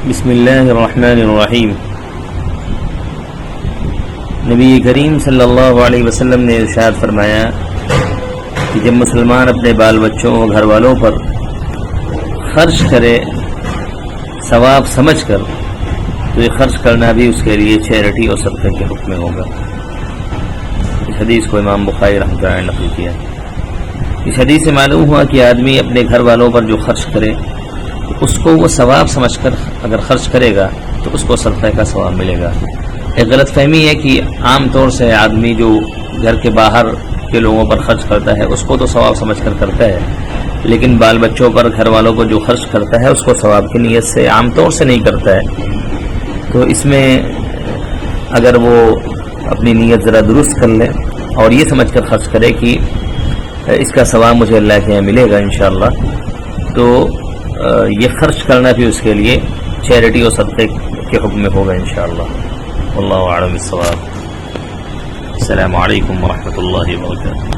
بسم اللہ الرحمن الرحیم۔ نبی کریم صلی اللہ علیہ وسلم نے ارشاد فرمایا کہ جب مسلمان اپنے بال بچوں اور گھر والوں پر خرچ کرے ثواب سمجھ کر، تو یہ خرچ کرنا بھی اس کے لیے چیریٹی اور صدقے کے حکم میں ہوگا۔ اس حدیث کو امام بخاری رحمۃ اللہ علیہ نے نقل کیا۔ اس حدیث سے معلوم ہوا کہ آدمی اپنے گھر والوں پر جو خرچ کرے اس کو وہ ثواب سمجھ کر اگر خرچ کرے گا تو اس کو صدقے کا ثواب ملے گا۔ ایک غلط فہمی ہے کہ عام طور سے آدمی جو گھر کے باہر کے لوگوں پر خرچ کرتا ہے اس کو تو ثواب سمجھ کر کرتا ہے، لیکن بال بچوں پر گھر والوں کو جو خرچ کرتا ہے اس کو ثواب کی نیت سے عام طور سے نہیں کرتا ہے۔ تو اس میں اگر وہ اپنی نیت ذرا درست کر لے اور یہ سمجھ کر خرچ کرے کہ اس کا ثواب مجھے اللہ کے یہاں ملے گا انشاءاللہ، تو یہ خرچ کرنا بھی اس کے لیے چیریٹی اور صدقے کے حکم میں ہوگا انشاءاللہ۔ واللہ اعلم بالصواب۔ السلام علیکم ورحمۃ اللہ وبرکاتہ۔